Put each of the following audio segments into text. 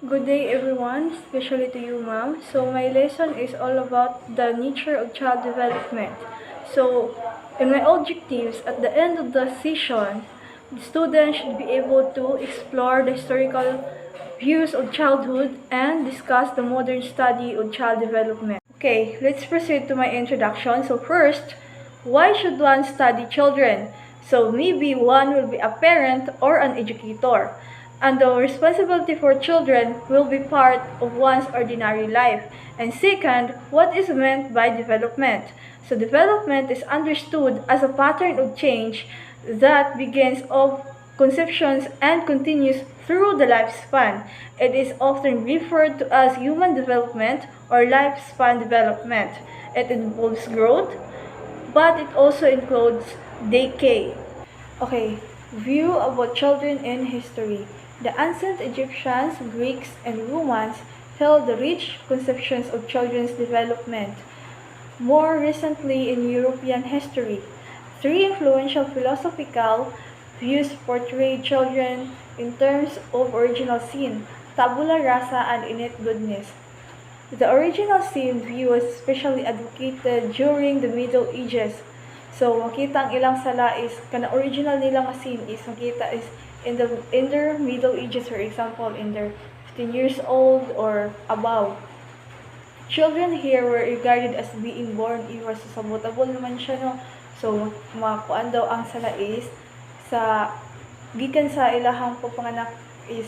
Good day everyone, especially to you ma'am. So my lesson is all about the nature of child development. So in my objectives, at the end of the session, the students should be able to explore the historical views of childhood and discuss the modern study of child development. Okay, let's proceed to my introduction. So first, why should one study children? So maybe one will be a parent or an educator. And the responsibility for children will be part of one's ordinary life. And second, what is meant by development? So development is understood as a pattern of change that begins of conceptions and continues through the lifespan. It is often referred to as human development or lifespan development. It involves growth, but it also includes decay. Okay, view about children in history. The ancient Egyptians, Greeks, and Romans held the rich conceptions of children's development. More recently in European history, three influential philosophical views portrayed children in terms of original sin, tabula rasa, and innate goodness. The original sin view was especially advocated during the Middle Ages. So, makita ang ilang sala is, kana original nilang sin is, makita is in their Middle Ages, for example, in their 15 years old or above. Children here were regarded as being born evil. So, sabotable naman siya, no? So, makuan daw ang sala is, sa, gikan sa ilahang papanganak is,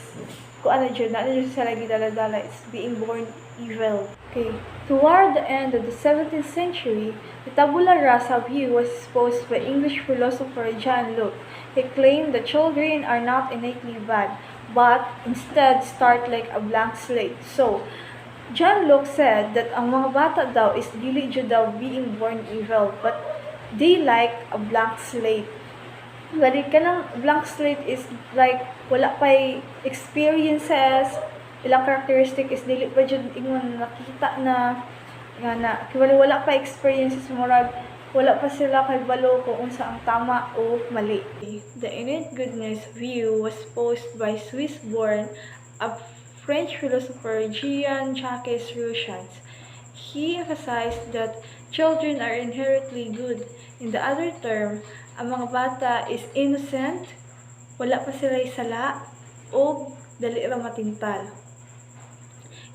kuan na dyan, na dyan sa lagi dala-dala is being born evil. Okay. Toward the end of the 17th century, the tabula rasa view was exposed by English philosopher John Locke. He claimed that children are not innately bad, but instead start like a blank slate. So, John Locke said that ang mga bata daw is dili jud daw being born evil, but they like a blank slate. Bali ka ng blank slate is like wala pa experiences, ilang characteristic is dili pa jud ingon nakita na nga na wala pa experiences murag wala pa sila kay balo kung unsa ang tama o mali. The innate goodness view was posed by Swiss-born a French philosopher Jean-Jacques Rousseau. He emphasized that children are inherently good. In the other term, ang mga bata is innocent, wala pa sila sala, o dali ra matintal.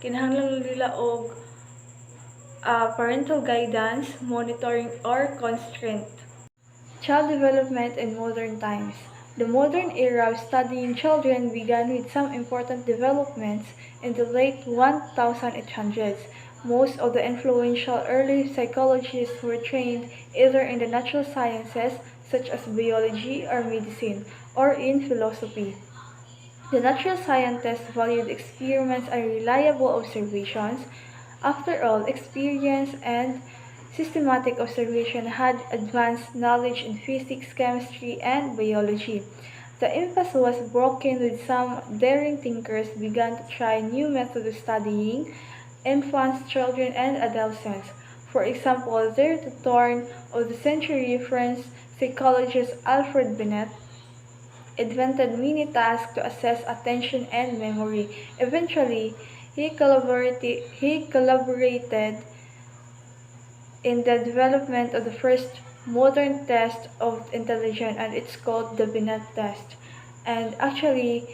Kinahanglan nila og parental guidance, monitoring, or constraint. Child development in modern times. The modern era of studying children began with some important developments in the late 1800s. Most of the influential early psychologists were trained either in the natural sciences, such as biology or medicine, or in philosophy. The natural scientists valued experiments and reliable observations. After all, experience and systematic observation had advanced knowledge in physics, chemistry, and biology. The impasse was broken when some daring thinkers began to try new methods of studying infants, children, and adolescents. For example, the turn of the century French psychologist Alfred Binet invented many tasks to assess attention and memory. Eventually, he collaborated in the development of the first modern test of intelligence, and it's called the Binet test. And actually,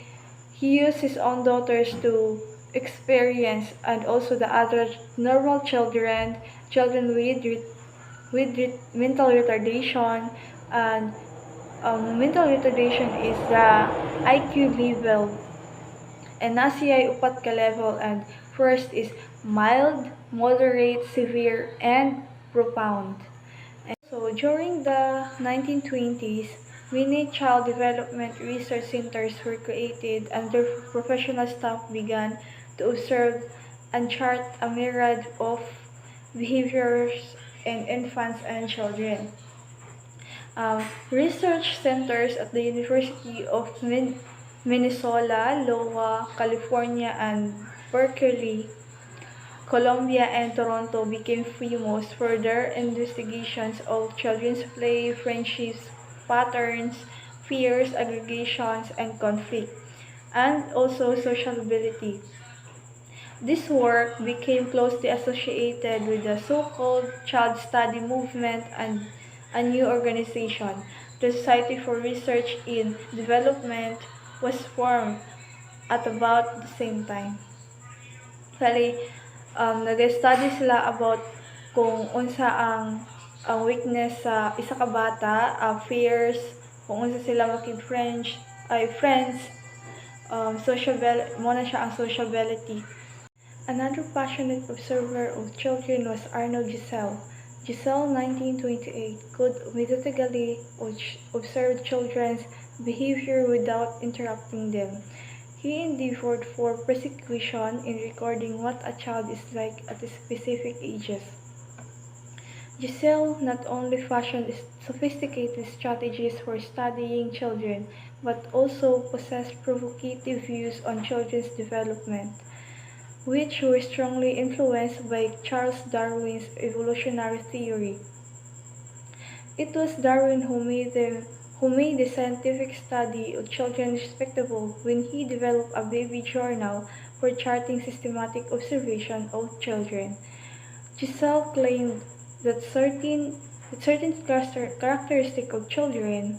he used his own daughters to experience, and also the other normal children, children with mental retardation, and mental retardation is the IQ level, and nasa upat ka level, and first is mild, moderate, severe, and profound. And so during the 1920s, many child development research centers were created and their professional staff began to observe and chart a myriad of behaviors in infants and children. Research centers at the University of Minnesota, Iowa, California, and Berkeley, Columbia, and Toronto became famous for their investigations of children's play, friendships, patterns, fears, aggregations, and conflict, and also social ability. This work became closely associated with the so-called child study movement and a new organization, the Society for Research in Development, was formed at about the same time. Bali, nag-study sila about kung unsa ang weakness sa isa ka bata, fears, kung unsa sila friends, mo na siya ang sociability. Another passionate observer of children was Arnold Giselle. Giselle, 1928, could methodically observe children's behavior without interrupting them. He endeavored for prosecution in recording what a child is like at specific ages. Giselle not only fashioned sophisticated strategies for studying children, but also possessed provocative views on children's development, which were strongly influenced by Charles Darwin's evolutionary theory. It was Darwin who made the scientific study of children respectable when he developed a baby journal for charting systematic observation of children. Giselle claimed that certain characteristics of children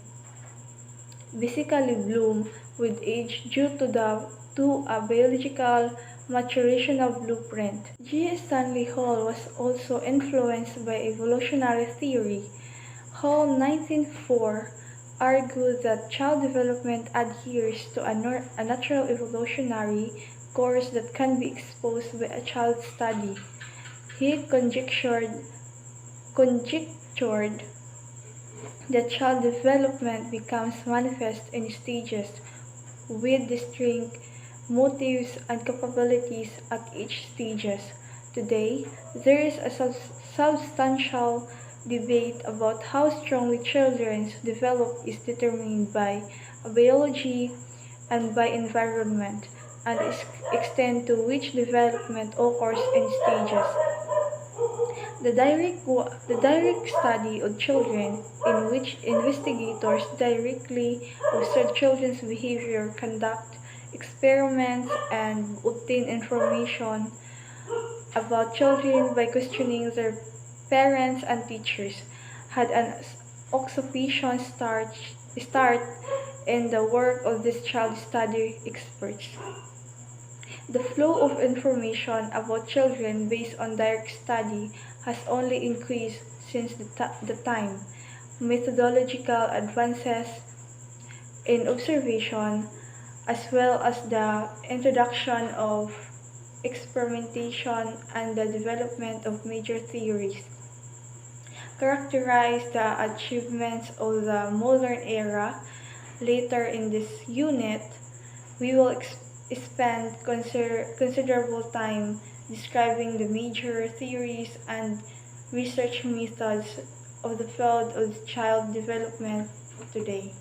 basically bloom with age due to a biological maturational blueprint. G. Stanley Hall was also influenced by evolutionary theory. Hall, 1904, argued that child development adheres to a natural evolutionary course that can be exposed by a child study. He conjectured that child development becomes manifest in stages with distinct motives and capabilities at each stages. Today, there is a substantial debate about how strongly children develop is determined by biology and by environment, and the extent to which development occurs in stages. The direct study of children, in which investigators directly observe children's behavior, conduct experiments, and obtain information about children by questioning their parents and teachers, had an occupation start in the work of these child study experts. The flow of information about children based on direct study has only increased since the time. Methodological advances in observation, as well as the introduction of experimentation and the development of major theories, characterize the achievements of the modern era. Later in this unit, we will spend considerable time describing the major theories and research methods of the field of child development today.